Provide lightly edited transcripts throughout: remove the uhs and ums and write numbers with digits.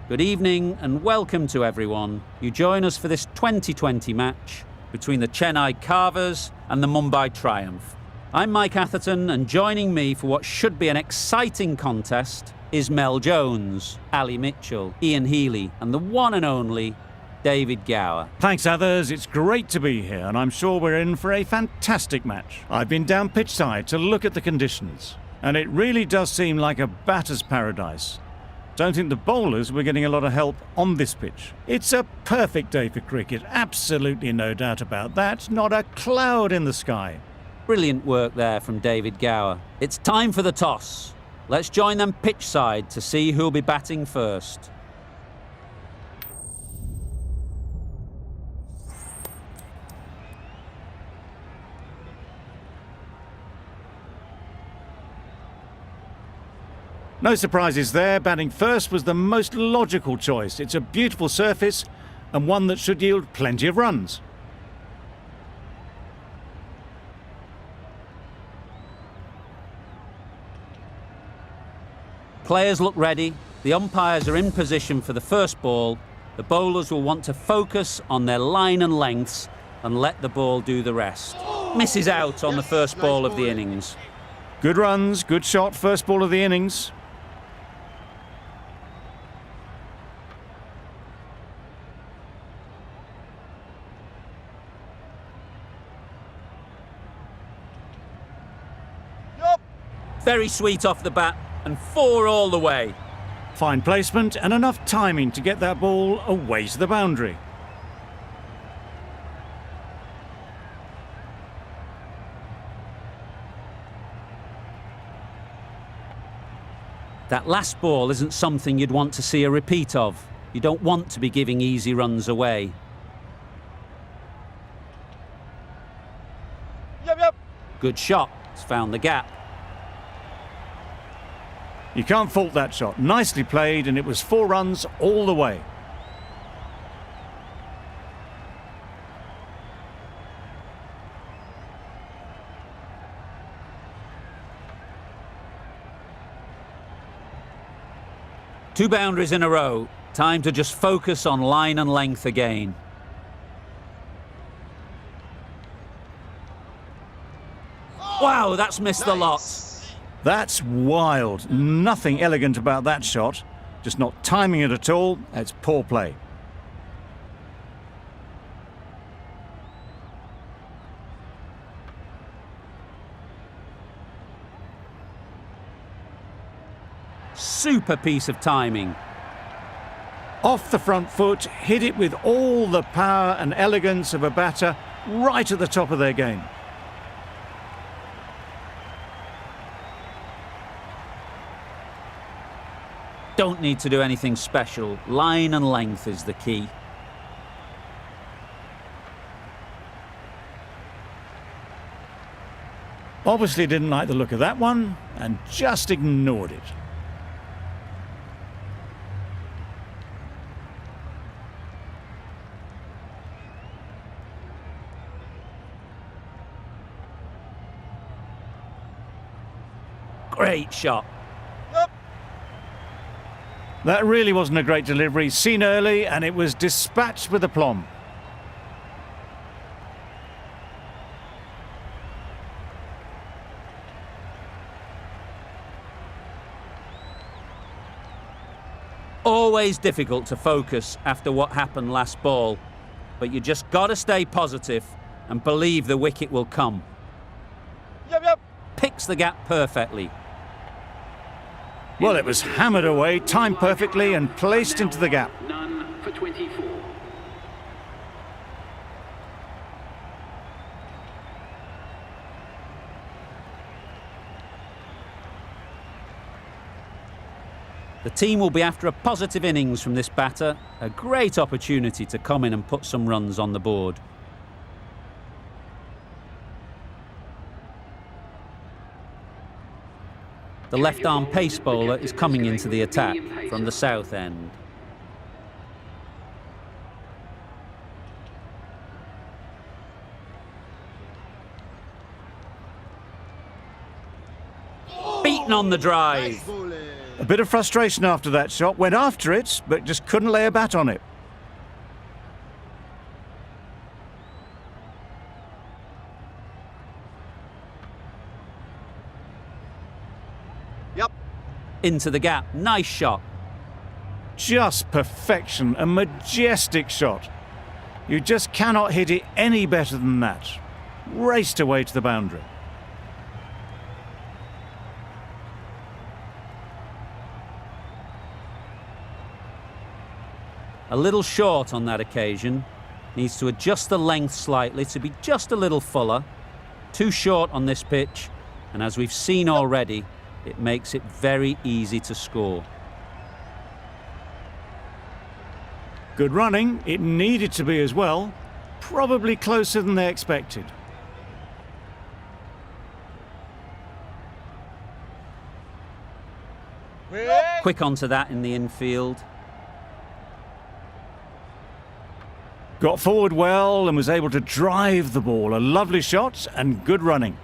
Good evening and welcome to everyone. You join us for this 2020 match between the Chennai Carvers and the Mumbai Triumph. I'm Mike Atherton, and joining me for what should be an exciting contest is Mel Jones, Ali Mitchell, Ian Healy and the one and only David Gower. Thanks, others. It's great to be here, and I'm sure we're in for a fantastic match. I've been down pitch side to look at the conditions, and it really does seem like a batter's paradise. Don't think the bowlers were getting a lot of help on this pitch. It's a perfect day for cricket, absolutely no doubt about that. Not a cloud in the sky. Brilliant work there from David Gower. It's time for the toss. Let's join them pitch side to see who'll be batting first. No surprises there. Batting first was the most logical choice. It's a beautiful surface and one that should yield plenty of runs. Players look ready. The umpires are in position for the first ball. The bowlers will want to focus on their line and lengths and let the ball do the rest. Misses out on the first ball of the innings. Good runs, good shot, first ball of the innings. Very sweet off the bat and 4 all the way. Fine placement and enough timing to get that ball away to the boundary. That last ball isn't something you'd want to see a repeat of. You don't want to be giving easy runs away. Good shot. It's found the gap. You can't fault that shot. Nicely played, and it was 4 runs all the way. Two boundaries in a row. Time to just focus on line and length again. Wow, that's missed the lot. That's wild. Nothing elegant about that shot. Just not timing it at all. It's poor play. Super piece of timing. Off the front foot, hit it with all the power and elegance of a batter right at the top of their game. Don't need to do anything special. Line and length is the key. Obviously didn't like the look of that one and just ignored it. Great shot. That really wasn't a great delivery. Seen early, and it was dispatched with aplomb. Always difficult to focus after what happened last ball, but you just got to stay positive and believe the wicket will come. Picks the gap perfectly. Well, it was hammered away, timed perfectly and placed into the gap. None for 24. The team will be after a positive innings from this batter, a great opportunity to come in and put some runs on the board. The left-arm pace bowler is coming into the attack from the south end. Beaten on the drive. A bit of frustration after that shot. Went after it, but just couldn't lay a bat on it. Yep. Into the gap. Nice shot. Just perfection. A majestic shot. You just cannot hit it any better than that. Raced away to the boundary. A little short on that occasion. Needs to adjust the length slightly to be just a little fuller. Too short on this pitch, and as we've seen already, it makes it very easy to score. Good running. It needed to be as well. Probably closer than they expected. Quick onto that in the infield. Got forward well and was able to drive the ball. A lovely shot and good running.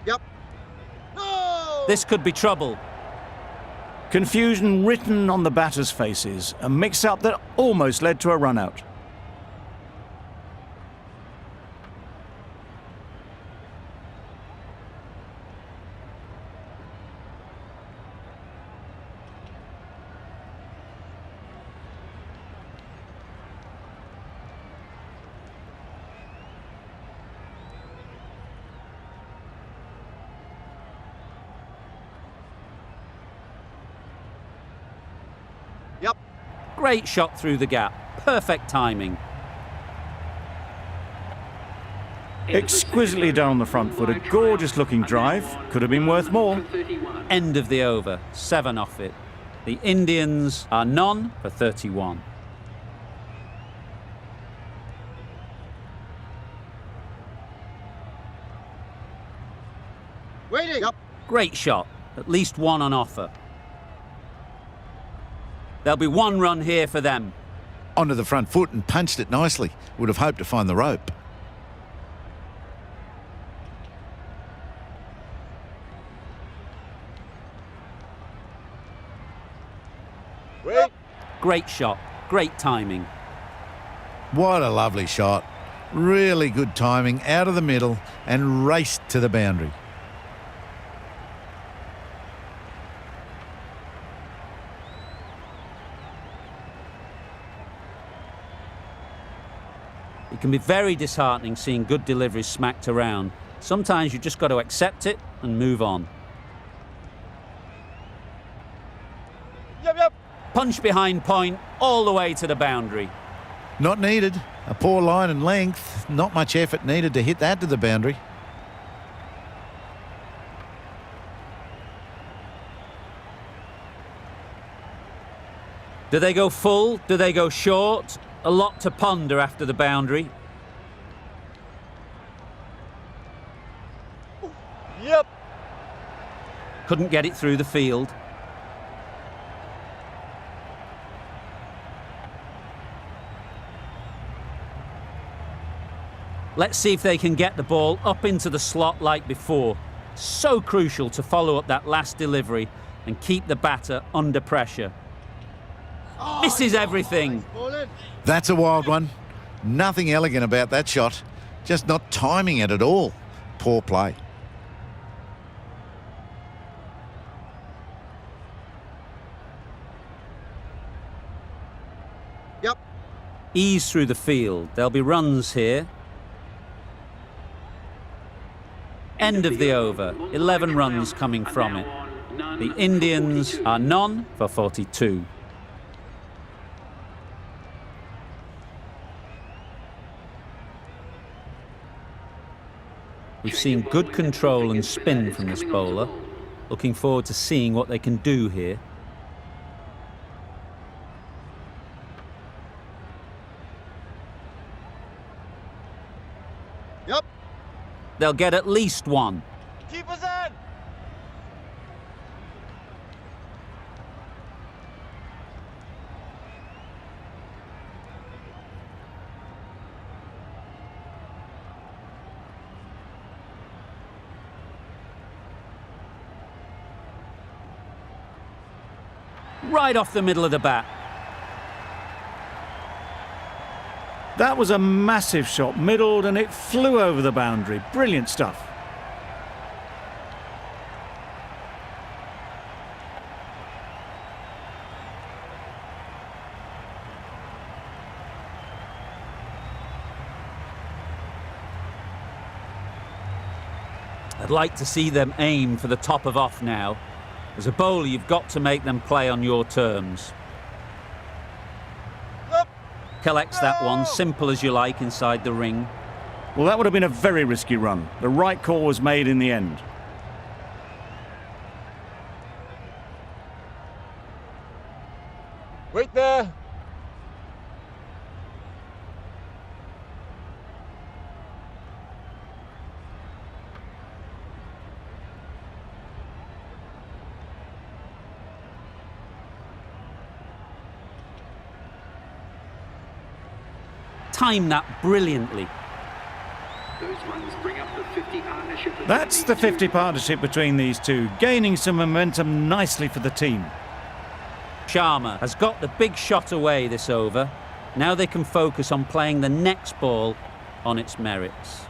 Yep. No! This could be trouble. Confusion written on the batters' faces. A mix-up that almost led to a run-out. Yep. Great shot through the gap. Perfect timing. Exquisitely done on the front foot. A gorgeous looking drive. Could have been worth more. End of the over. 7 off it. The Indians are none for 31. Waiting. Yep. Great shot. At least one on offer. There'll be 1 run here for them. Onto the front foot and punched it nicely. Would have hoped to find the rope. Wait. Great shot. Great timing. What a lovely shot. Really good timing, out of the middle and raced to the boundary. It can be very disheartening seeing good deliveries smacked around. Sometimes you just got to accept it and move on. Yep. Punch behind point all the way to the boundary. Not needed. A poor line and length. Not much effort needed to hit that to the boundary. Do they go full? Do they go short? A lot to ponder after the boundary. Yep. Couldn't get it through the field. Let's see if they can get the ball up into the slot like before. So crucial to follow up that last delivery and keep the batter under pressure. Misses everything. That's a wild one. Nothing elegant about that shot. Just not timing it at all. Poor play. Yep. Ease through the field. There'll be runs here. End of the over. 11 runs coming from it. The Indians are none for 42. We've seen good control and spin from this bowler. Looking forward to seeing what they can do here. Yep. They'll get at least 1. Keep us in. right off the middle of the bat. That was a massive shot, middled, and it flew over the boundary. Brilliant stuff. I'd like to see them aim for the top of off now. As a bowler, you've got to make them play on your terms. Collects that one, simple as you like, inside the ring. Well, that would have been a very risky run. The right call was made in the end. Wait there. Time that brilliantly. Those runs bring up the 50 partnership. That's the 50 partnership between these two, gaining some momentum nicely for the team. Sharma has got the big shot away this over. Now they can focus on playing the next ball on its merits.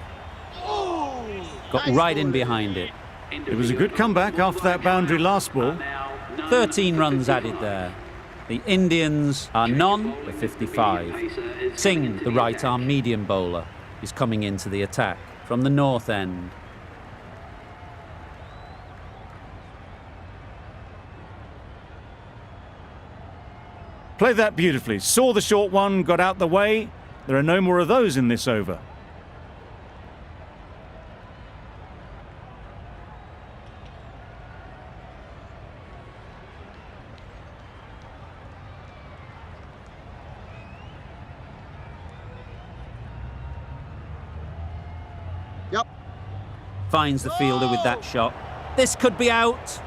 Got right in behind it. It was a good comeback after that boundary last ball. 13 runs added there. The Indians are none for 55. Singh, the right-arm medium bowler, is coming into the attack from the north end. Played that beautifully. Saw the short one, got out the way. There are no more of those in this over. Finds the fielder with that shot. This could be out.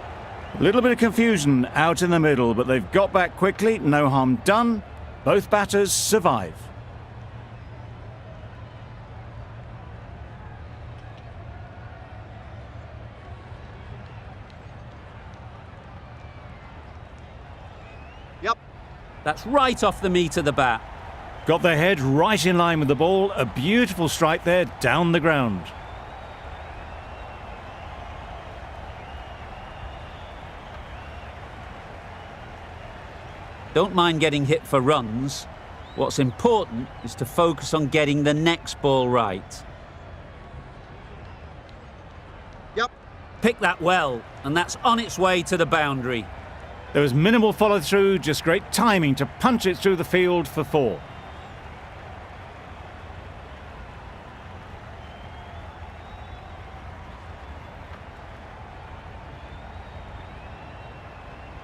A little bit of confusion out in the middle, but they've got back quickly. No harm done. Both batters survive. That's right off the meat of the bat. Got their head right in line with the ball. A beautiful strike there down the ground. Don't mind getting hit for runs. What's important is to focus on getting the next ball right. Pick that well, and that's on its way to the boundary. There was minimal follow-through, just great timing to punch it through the field for 4.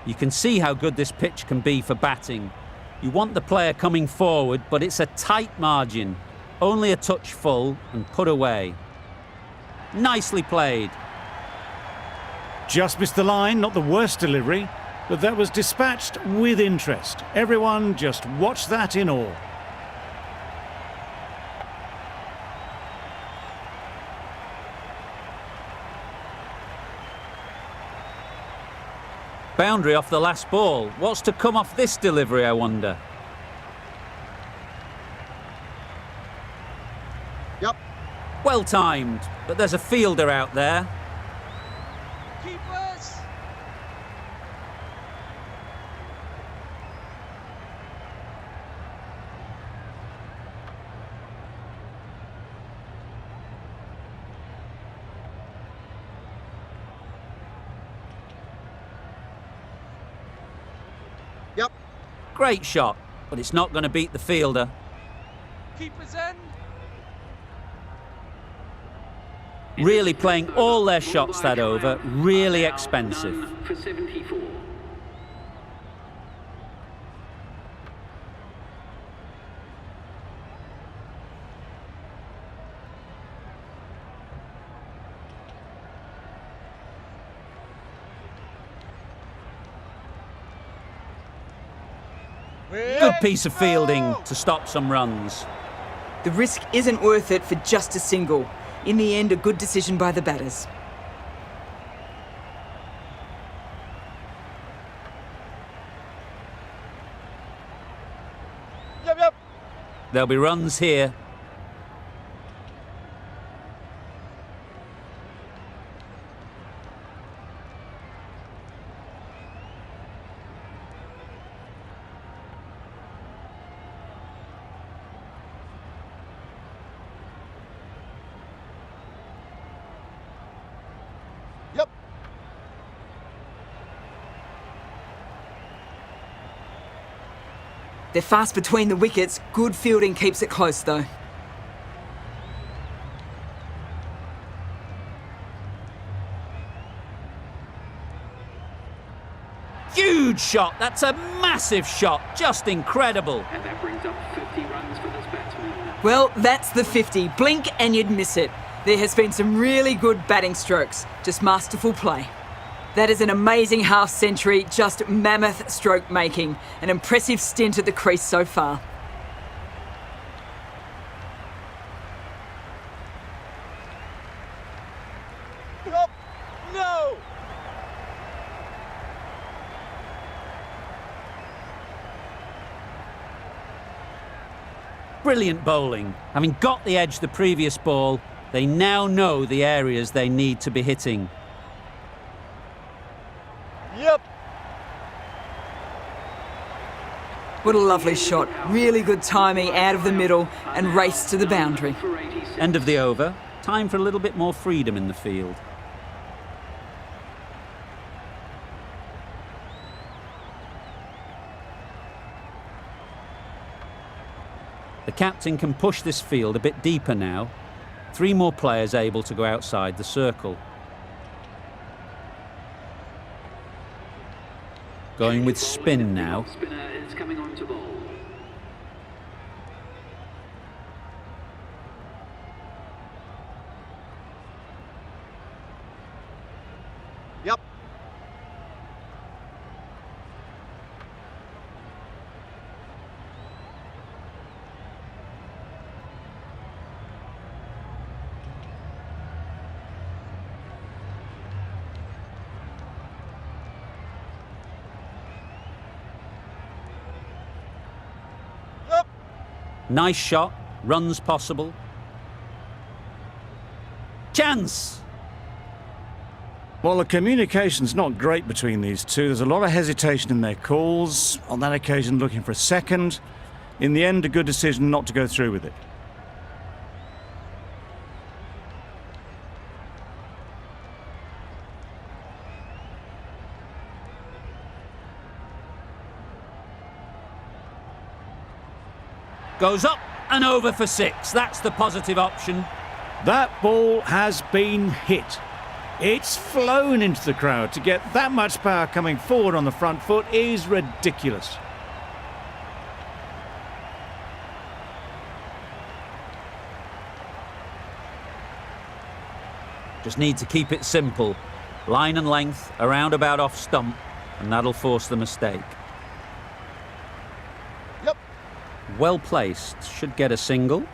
You can see how good this pitch can be for batting. You want the player coming forward, but it's a tight margin. Only a touch full and put away. Nicely played. Just missed the line, not the worst delivery, but that was dispatched with interest. Everyone just watched that in awe. Boundary off the last ball. What's to come off this delivery, I wonder? Well timed, but there's a fielder out there. Keepers. Great shot, but it's not going to beat the fielder. Keepers end. Really playing all their shots that over. Really expensive. For 74. Good piece of fielding to stop some runs. The risk isn't worth it for just a single. In the end, a good decision by the batters. There'll be runs here. Yep. They're fast between the wickets. Good fielding keeps it close, though. Huge shot. That's a massive shot. Just incredible. And that brings up 50 runs for this batsman. Well, that's the 50. Blink and you'd miss it. There has been some really good batting strokes. Just masterful play. That is an amazing half century, just mammoth stroke making. An impressive stint at the crease so far. Up. No. Brilliant bowling. Having got the edge the previous ball, they now know the areas they need to be hitting. Yep. What a lovely shot. Really good timing out of the middle and race to the boundary. For 86. End of the over. Time for a little bit more freedom in the field. The captain can push this field a bit deeper now. 3 more players able to go outside the circle. Going with spin now. Spinner is coming on to bowl. Yep. Yep. Nice shot. Runs possible. Chance! Well, the communication's not great between these two. There's a lot of hesitation in their calls. On that occasion, looking for a second. In the end, a good decision not to go through with it. Goes up and over for 6. That's the positive option. That ball has been hit. It's flown into the crowd. To get that much power coming forward on the front foot is ridiculous. Just need to keep it simple. Line and length, around about off stump, and that'll force the mistake. Yep. Well placed, should get a single.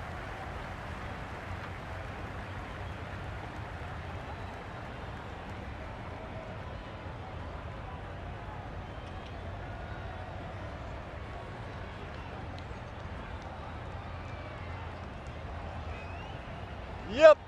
Yep.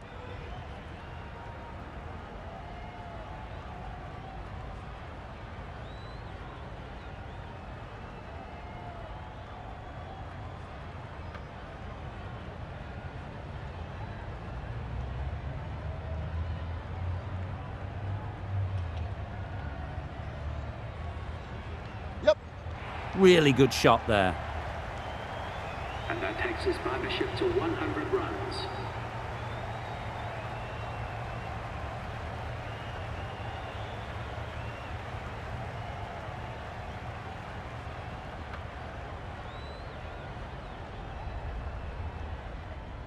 Yep. Really good shot there. And that takes his partnership to 100 runs.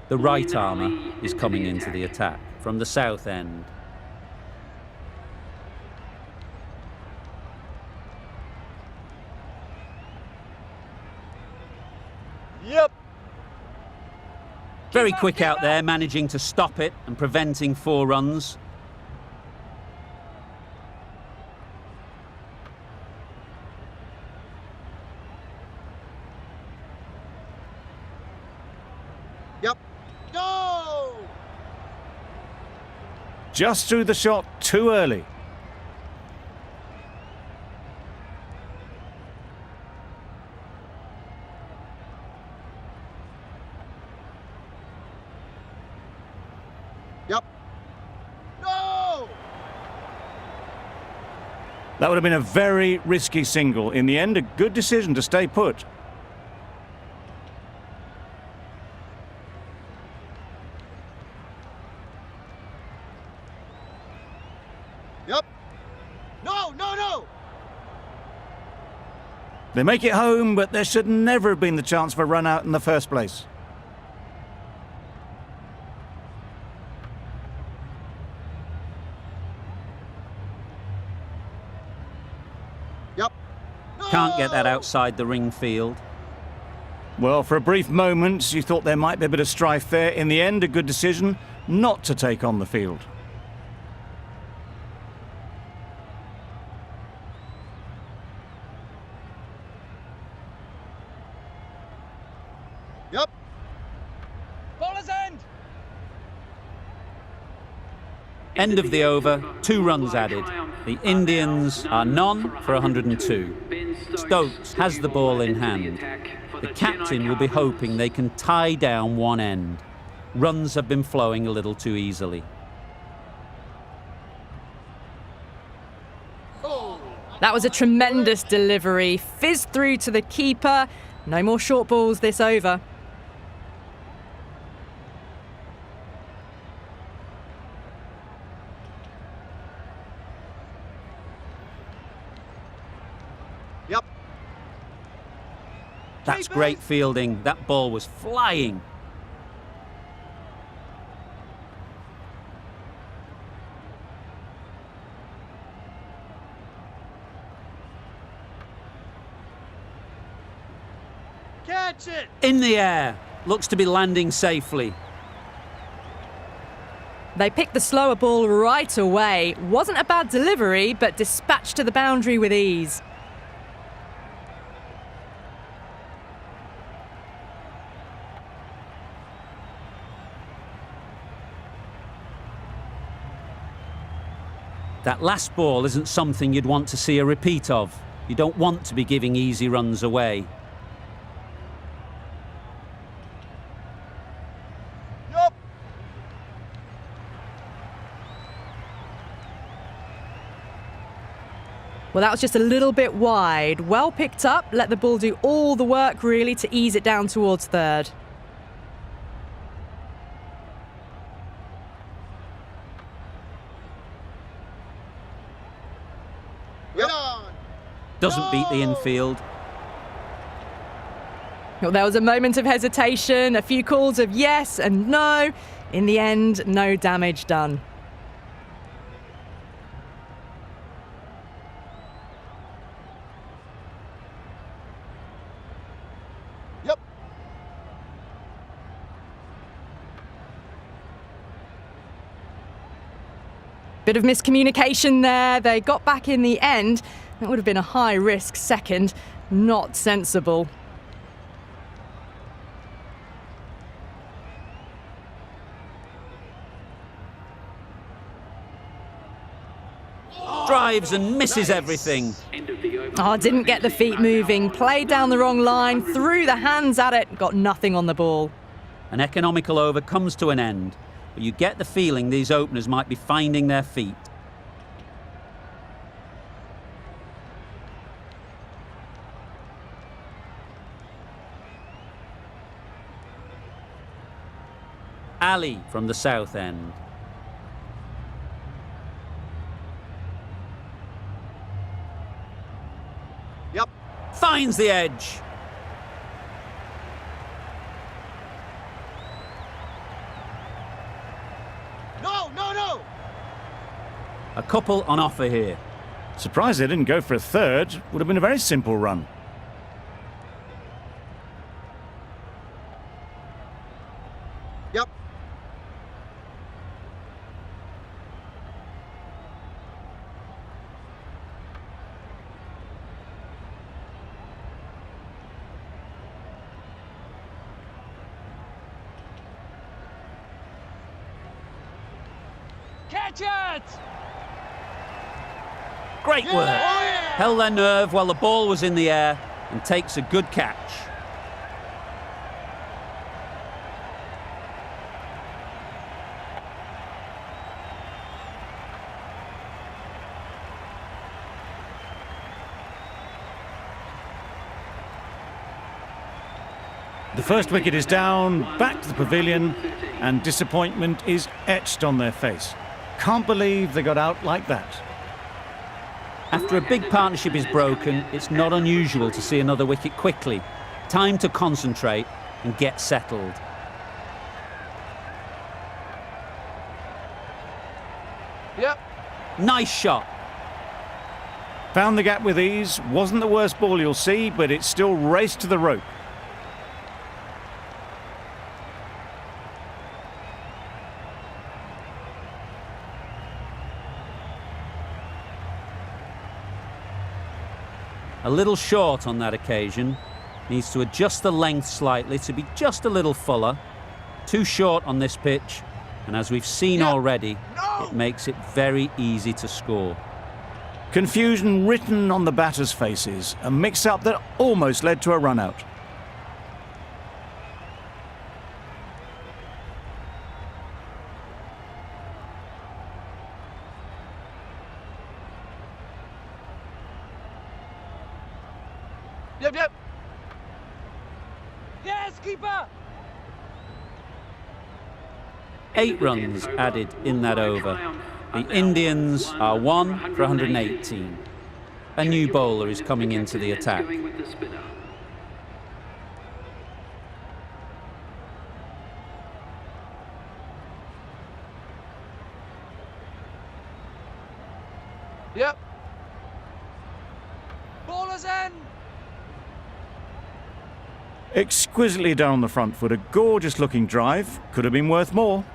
The right armour is coming into the attack from the south end. Yep. Very quick out there, managing to stop it and preventing 4 runs. Yep. Go! Just threw the shot too early. Yep. No! That would have been a very risky single. In the end, a good decision to stay put. Yep. No, no, no! They make it home, but there should never have been the chance for a run out in the first place. Yep. Can't get that outside the ring field. Well, for a brief moment, you thought there might be a bit of strife there. In the end, a good decision not to take on the field. Yep. Bowler's end! End of the over, 2 runs added. The Indians are none for 102. Stokes has the ball in hand. The captain will be hoping they can tie down one end. Runs have been flowing a little too easily. That was a tremendous delivery. Fizzed through to the keeper. No more short balls this over. Yep. That's great fielding. That ball was flying. Catch it! In the air. Looks to be landing safely. They picked the slower ball right away. Wasn't a bad delivery, but dispatched to the boundary with ease. That last ball isn't something you'd want to see a repeat of. You don't want to be giving easy runs away. Yup. Well, that was just a little bit wide. Well picked up, let the ball do all the work really to ease it down towards third. Get on! Doesn't beat the infield. Well, there was a moment of hesitation, a few calls of yes and no. In the end, no damage done. Yep. Bit of miscommunication there. They got back in the end. That would have been a high-risk second. Not sensible. Drives and misses everything. Oh, didn't get the feet moving. Played down the wrong line. Threw the hands at it. Got nothing on the ball. An economical over comes to an end, but you get the feeling these openers might be finding their feet. Ali from the south end. Yep. Finds the edge. No, no, no! A couple on offer here. Surprised they didn't go for a third. Would have been a very simple run. Yep. Great work. Held their nerve while the ball was in the air and takes a good catch. The first wicket is down, back to the pavilion, and disappointment is etched on their face. Can't believe they got out like that. After a big partnership is broken, it's not unusual to see another wicket quickly. Time to concentrate and get settled. Yep. Nice shot. Found the gap with ease, wasn't the worst ball you'll see, but it still raced to the rope. A little short on that occasion. Needs to adjust the length slightly to be just a little fuller. Too short on this pitch, and as we've seen already, it makes it very easy to score. Confusion written on the batters' faces, a mix-up that almost led to a run-out. Yep. Yes, keeper! 8 runs added in that over. The Indians are 1 for 118. A new bowler is coming into the attack. Yep. Ballers in! Exquisitely down the front foot, a gorgeous looking drive. Could have been worth more.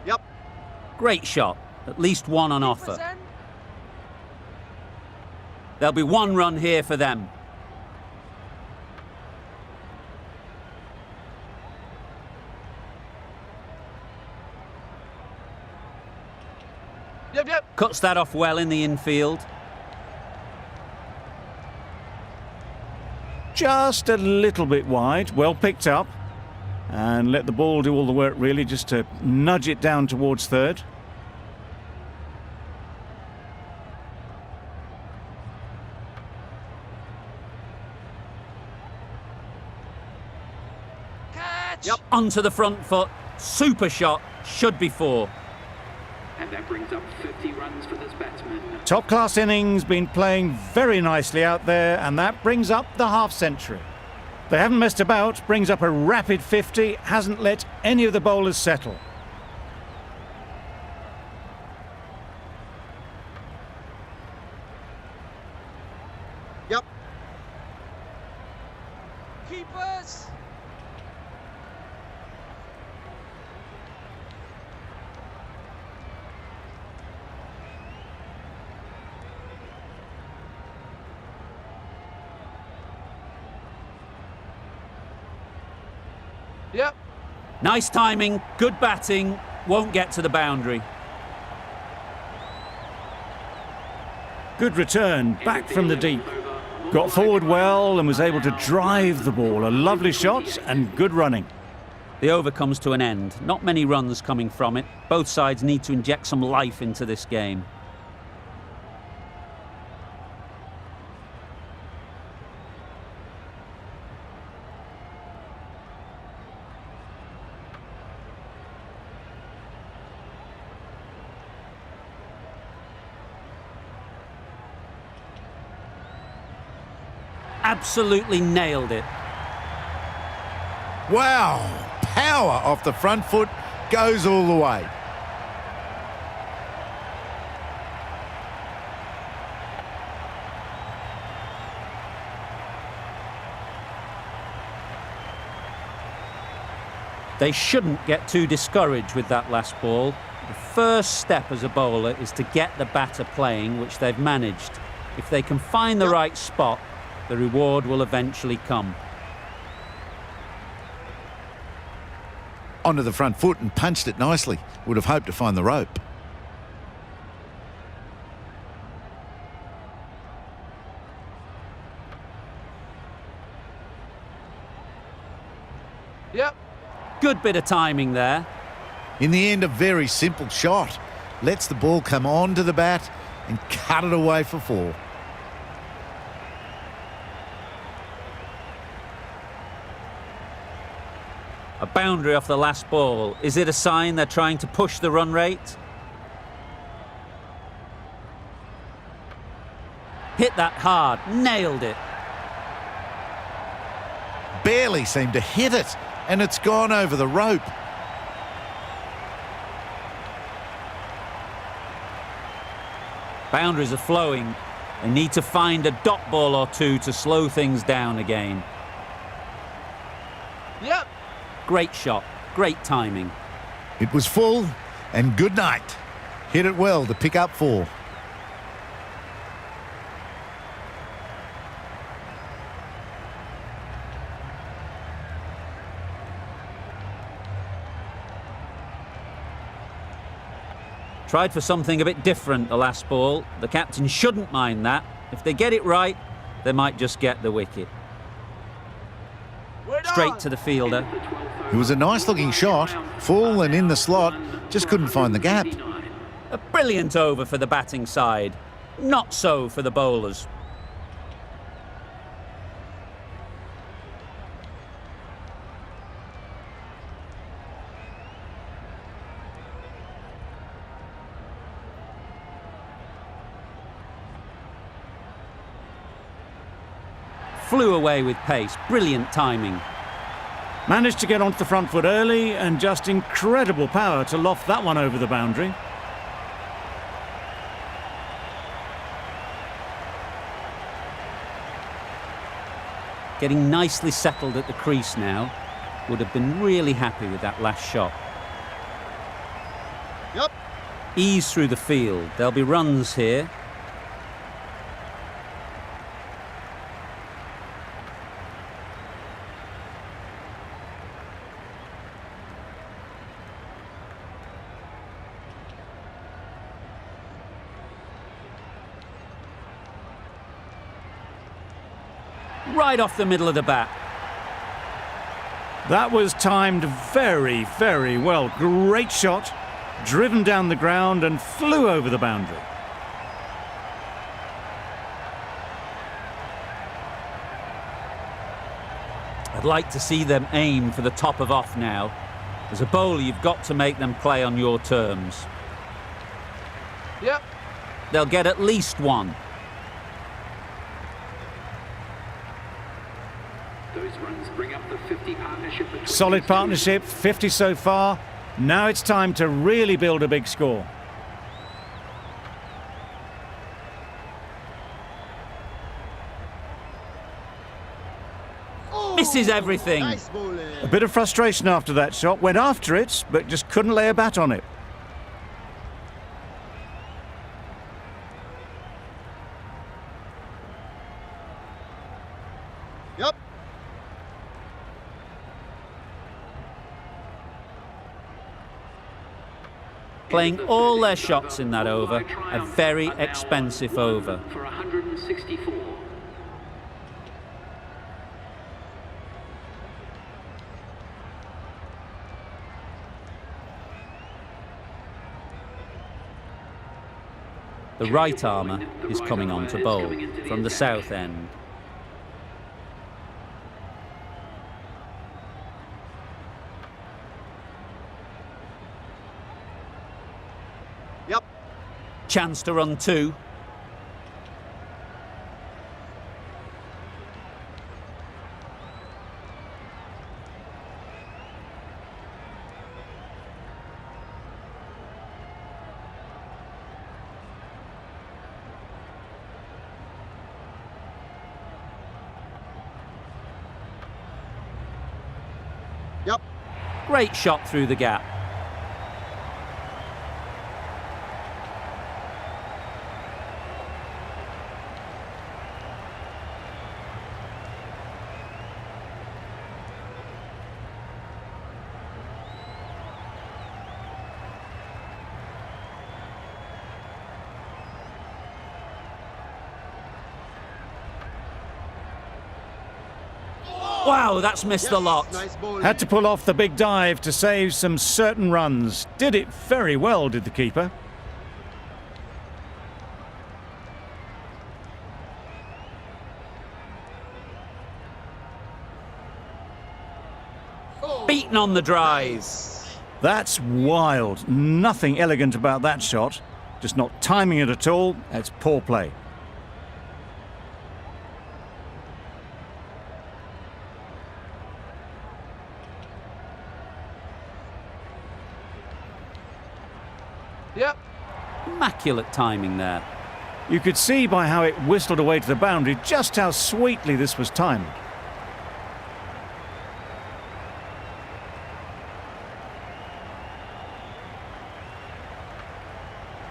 Yep. Great shot. At least one on offer. Keepers in. There'll be 1 run here for them. Yep. Cuts that off well in the infield. Just a little bit wide, well picked up. And let the ball do all the work really, just to nudge it down towards third. Catch! Yep. Onto the front foot. Super shot. Should be 4. And that brings up 50 runs for this batsman. Top class innings, been playing very nicely out there, and that brings up the half century. They haven't messed about, brings up a rapid 50, hasn't let any of the bowlers settle. Yep. Keepers! Yep. Nice timing. Good batting. Won't get to the boundary. Good return, back from the deep. Got forward well and was able to drive the ball. A lovely shot and good running. The over comes to an end. Not many runs coming from it. Both sides need to inject some life into this game. Absolutely nailed it. Wow! Power off the front foot, goes all the way. They shouldn't get too discouraged with that last ball. The first step as a bowler is to get the batter playing, which they've managed. If they can find the right spot, the reward will eventually come. Onto the front foot and punched it nicely. Would have hoped to find the rope. Yep. Good bit of timing there. In the end, a very simple shot. Lets the ball come onto the bat and cut it away for 4. A boundary off the last ball. Is it a sign they're trying to push the run rate? Hit that hard, nailed it. Barely seemed to hit it, and it's gone over the rope. Boundaries are flowing. They need to find a dot ball or two to slow things down again. Yep. Great shot, great timing. It was full, and good night. Hit it well to pick up 4. Tried for something a bit different the last ball. The captain shouldn't mind that. If they get it right, they might just get the wicket. Straight to the fielder. It was a nice-looking shot, full and in the slot, just couldn't find the gap. A brilliant over for the batting side. Not so for the bowlers. Flew away with pace. Brilliant timing. Managed to get onto the front foot early and just incredible power to loft that one over the boundary. Getting nicely settled at the crease now. Would have been really happy with that last shot. Yep. Ease through the field. There'll be runs here. Right off the middle of the bat. That was timed very, very well. Great shot, driven down the ground and flew over the boundary. I'd like to see them aim for the top of off now. As a bowler, you've got to make them play on your terms. Yep. They'll get at least one. Those runs bring up the 50 partnership. Between Solid partnership, 50 so far. Now it's time to really build a big score. Misses everything. Nice bowling. A bit of frustration after that shot. Went after it, but just couldn't lay a bat on it. Yep. Playing all their shots in that over. A very expensive over. For 164. The right armour is coming on to bowl from the south end. Yep. Chance to run 2. Yep. Great shot through the gap. Wow, that's missed the lot. Nice ball. Had to pull off the big dive to save some certain runs. Did it very well, did the keeper. Beaten on the drive. That's wild. Nothing elegant about that shot. Just not timing it at all. It's poor play. Yep. Immaculate timing there. You could see by how it whistled away to the boundary just how sweetly this was timed.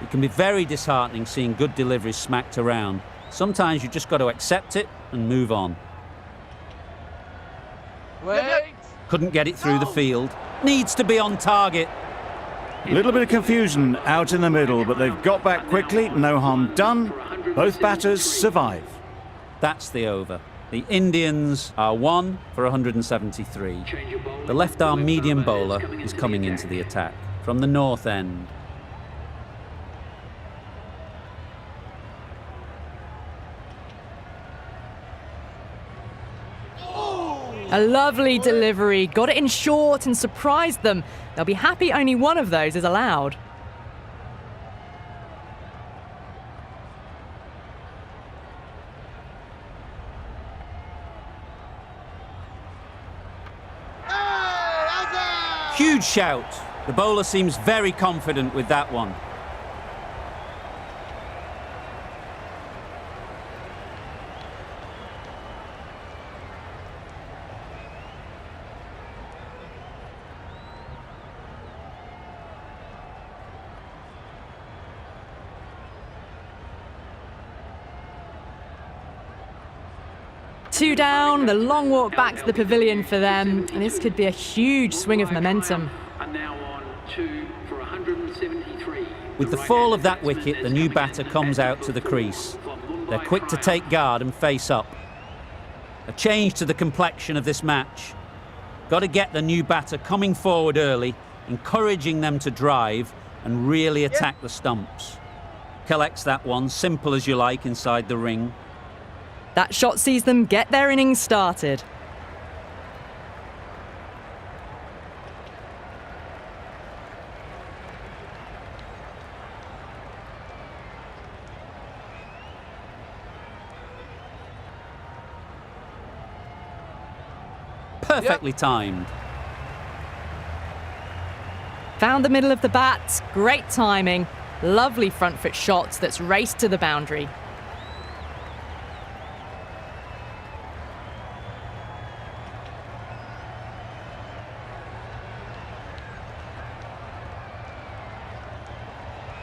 It can be very disheartening seeing good deliveries smacked around. Sometimes you just got to accept it and move on. Wait. Couldn't get it through the field. Needs to be on target. A little bit of confusion out in the middle, but they've got back quickly. No harm done. Both batters survive. That's the over. The Indians are 1 for 173. The left-arm medium bowler is coming into the attack from the north end. A lovely delivery, got it in short and surprised them. They'll be happy only one of those is allowed. Huge shout. The bowler seems very confident with that one. Two down, the long walk back to the pavilion for them, and this could be a huge swing of momentum. Are now on 2 for 173. With the fall of that wicket, the new batter comes out to the crease. They're quick to take guard and face up. A change to the complexion of this match. Got to get the new batter coming forward early, encouraging them to drive and really attack the stumps. Collects that one, simple as you like, inside the ring. That shot sees them get their innings started. Perfectly timed. Found the middle of the bat, great timing. Lovely front foot shots that's raced to the boundary.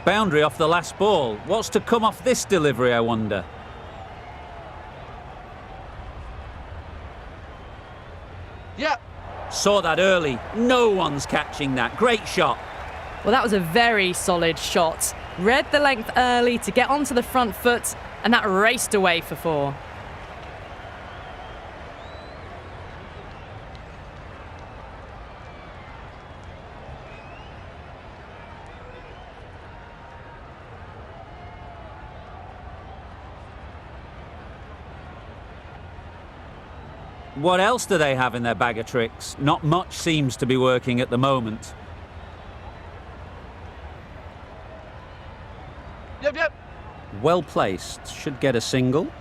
Boundary off the last ball. What's to come off this delivery, I wonder? Yep. Saw that early. No one's catching that. Great shot. Well, that was a very solid shot. Read the length early to get onto the front foot, and that raced away for 4. What else do they have in their bag of tricks? Not much seems to be working at the moment. Yep. Well placed. Should get a single.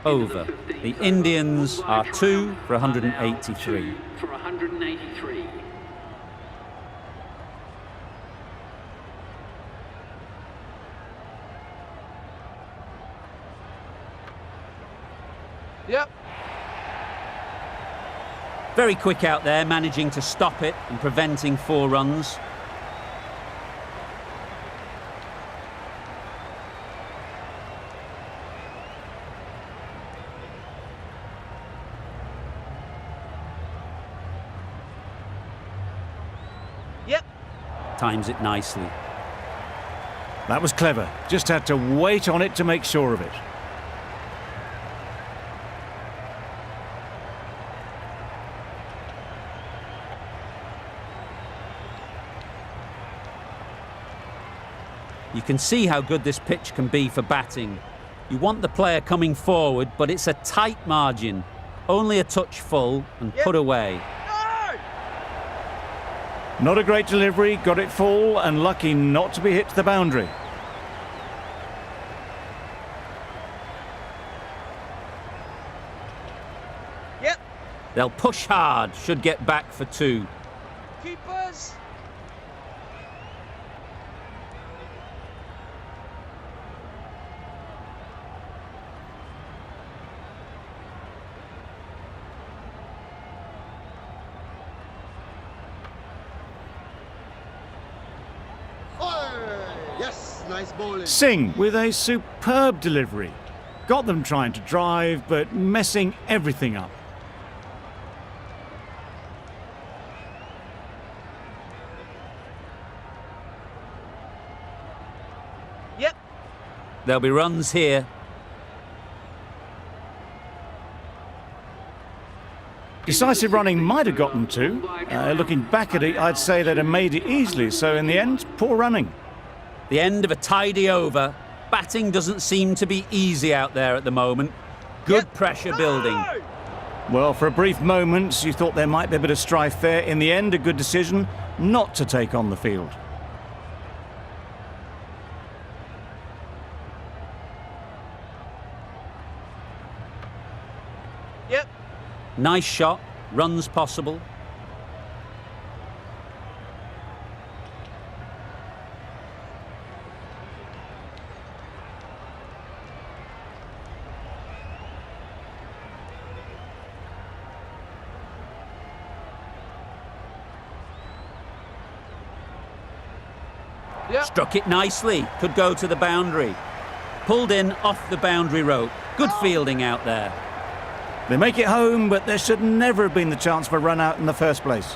Over. The Indians are 2 for 183. 2 for 183. Yep. Very quick out there, managing to stop it and preventing 4 runs. Yep. Times it nicely. That was clever. Just had to wait on it to make sure of it. You can see how good this pitch can be for batting. You want the player coming forward, but it's a tight margin. Only a touch full and put away. Not a great delivery, got it full and lucky not to be hit to the boundary. Yep. They'll push hard, should get back for 2. Keepers. Yes, nice bowling. Singh with a superb delivery. Got them trying to drive, but messing everything up. Yep. There'll be runs here. Decisive running might have gotten 2. Looking back at it, I'd say they'd have made it easily, so in the end, poor running. The end of a tidy over. Batting doesn't seem to be easy out there at the moment. Good pressure building. Well, for a brief moment, you thought there might be a bit of strife there. In the end, a good decision not to take on the field. Yep. Nice shot. Runs possible. Yep. Struck it nicely. Could go to the boundary. Pulled in off the boundary rope. Good fielding out there. They make it home, but there should never have been the chance for a run out in the first place.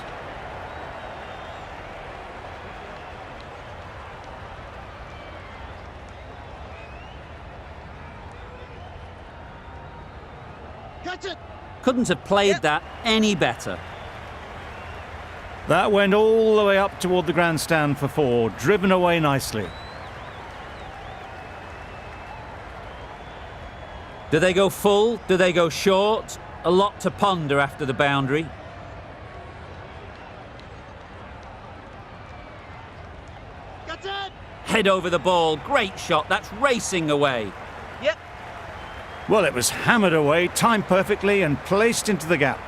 Catch it. Couldn't have played that any better. That went all the way up toward the grandstand for 4, driven away nicely. Do they go full? Do they go short? A lot to ponder after the boundary. Catch it. Head over the ball. Great shot. That's racing away. Yep. Well, it was hammered away, timed perfectly and placed into the gap.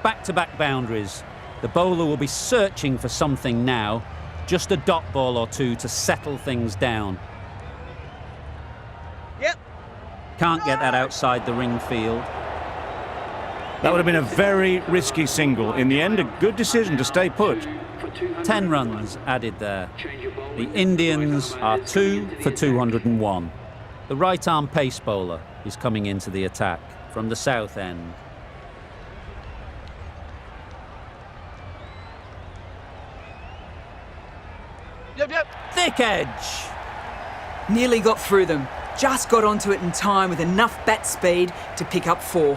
Back-to-back boundaries. The bowler will be searching for something now. Just a dot ball or 2 to settle things down. Yep. Can't get that outside the ring field. That would have been a very risky single. In the end, a good decision to stay put. 10 runs added there. The Indians are 2 for 201. The right-arm pace bowler is coming into the attack from the south end. Yep, yep. Thick edge. Nearly got through them. Just got onto it in time with enough bat speed to pick up 4.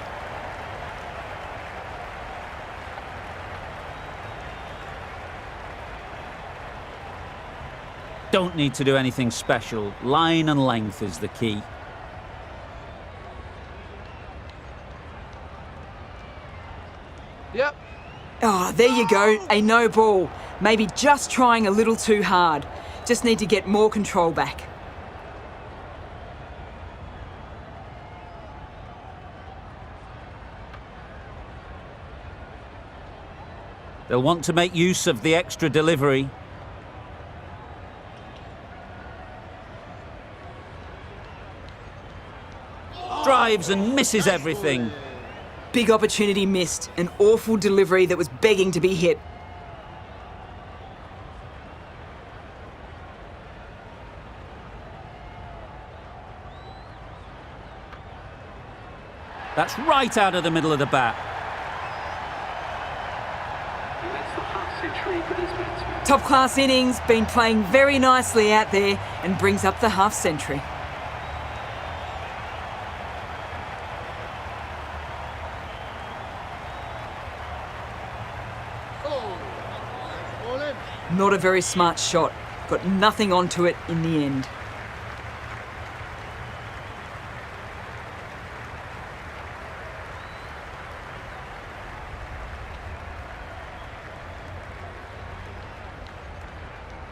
Don't need to do anything special. Line and length is the key. Yep. Oh, there you go. A no ball. Maybe just trying a little too hard. Just need to get more control back. They'll want to make use of the extra delivery. Drives and misses everything. Big opportunity missed. An awful delivery that was begging to be hit. That's right out of the middle of the bat. That's the half century for this batsman. Top class innings, been playing very nicely out there and brings up the half century. Not a very smart shot. Got nothing onto it in the end.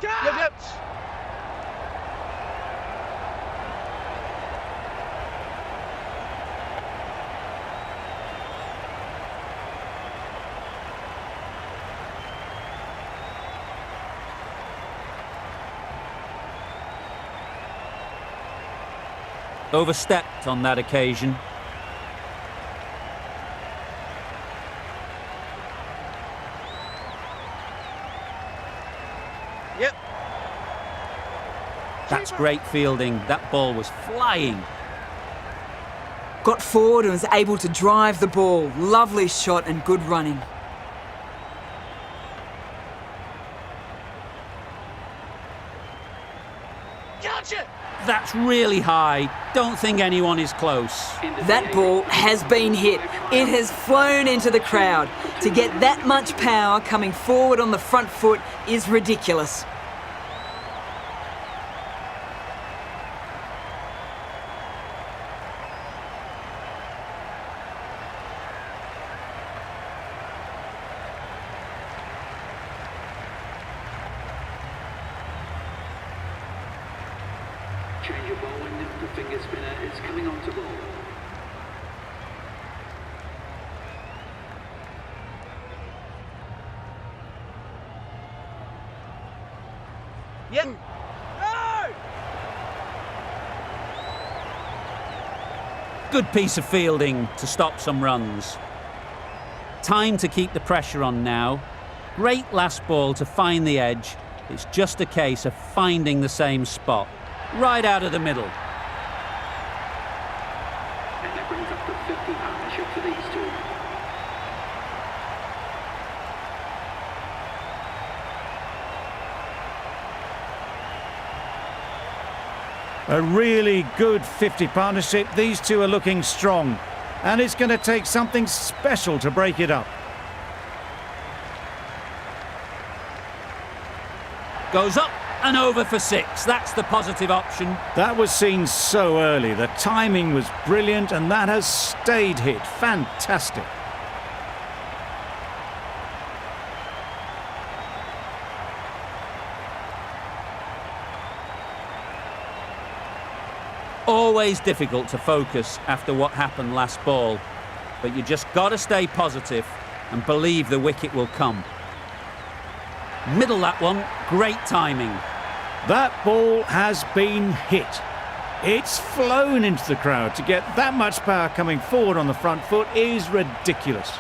Yep, yep. Overstepped on that occasion. Yep. That's great fielding. That ball was flying. Got forward and was able to drive the ball. Lovely shot and good running. Gotcha! That's really high. Don't think anyone is close. That ball has been hit. It has flown into the crowd. To get that much power coming forward on the front foot is ridiculous. Change of bowling, the finger spinner is coming on to bowl. Yep. No! Good piece of fielding to stop some runs. Time to keep the pressure on now. Great last ball to find the edge. It's just a case of finding the same spot. Right out of the middle. And that brings up the 50 partnership for these two. A really good 50 partnership. These two are looking strong. And it's going to take something special to break it up. Goes up and over for 6. That's the positive option. That was seen so early. The timing was brilliant and that has stayed hit. Fantastic. Always difficult to focus after what happened last ball, but you just got to stay positive and believe the wicket will come. Middle that one, great timing. That ball has been hit. It's flown into the crowd. To get that much power coming forward on the front foot is ridiculous.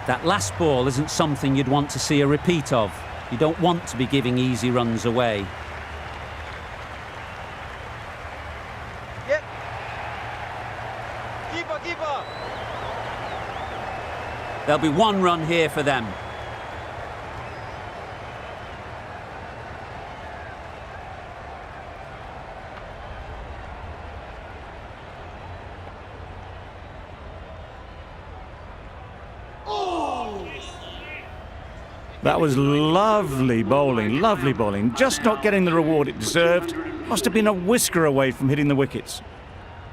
That last ball isn't something you'd want to see a repeat of. You don't want to be giving easy runs away. Yep. Keeper, keeper. There'll be one run here for them. That was lovely bowling, just not getting the reward it deserved. Must have been a whisker away from hitting the wickets.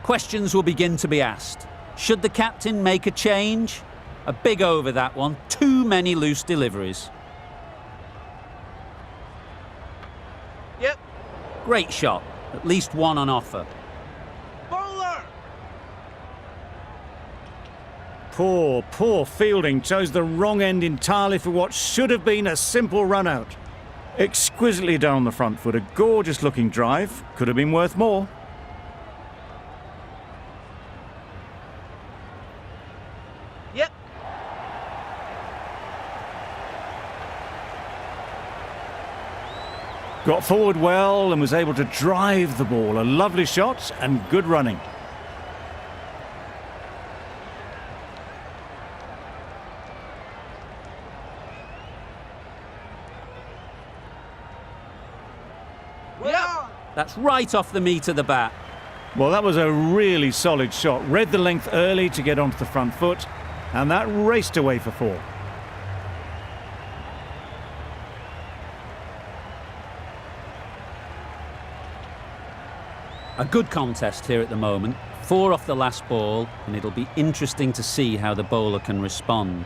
Questions will begin to be asked. Should the captain make a change? A big over that one, too many loose deliveries. Yep. Great shot, at least one on offer. Bowler. Poor fielding. Chose the wrong end entirely for what should have been a simple run out. Exquisitely down the front foot, a gorgeous looking drive. Could have been worth more. Yep. Got forward well and was able to drive the ball. A lovely shot and good running. Yep. That's right off the meat of the bat. Well, that was a really solid shot. Read the length early to get onto the front foot, and that raced away for 4. A good contest here at the moment. 4 off the last ball, and it'll be interesting to see how the bowler can respond.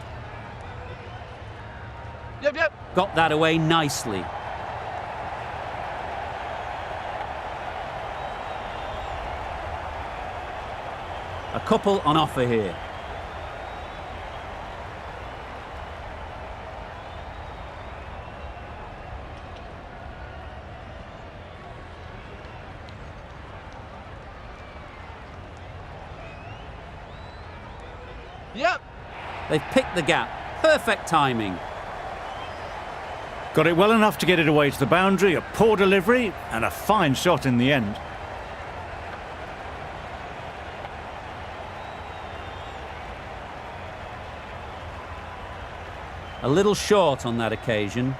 Yep, yep. Got that away nicely. A couple on offer here. Yep. They've picked the gap. Perfect timing. Got it well enough to get it away to the boundary, a poor delivery, and a fine shot in the end. A little short on that occasion.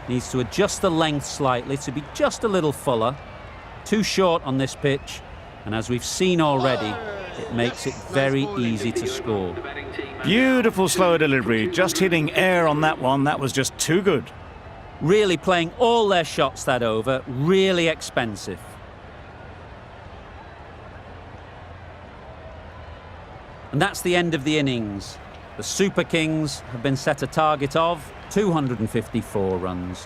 Needs to adjust the length slightly to be just a little fuller. Too short on this pitch, and as we've seen already, it makes it very easy to score. Beautiful slow delivery, just hitting air on that one. That was just too good. Really playing all their shots that over, really expensive. And that's the end of the innings. The Super Kings have been set a target of 254 runs.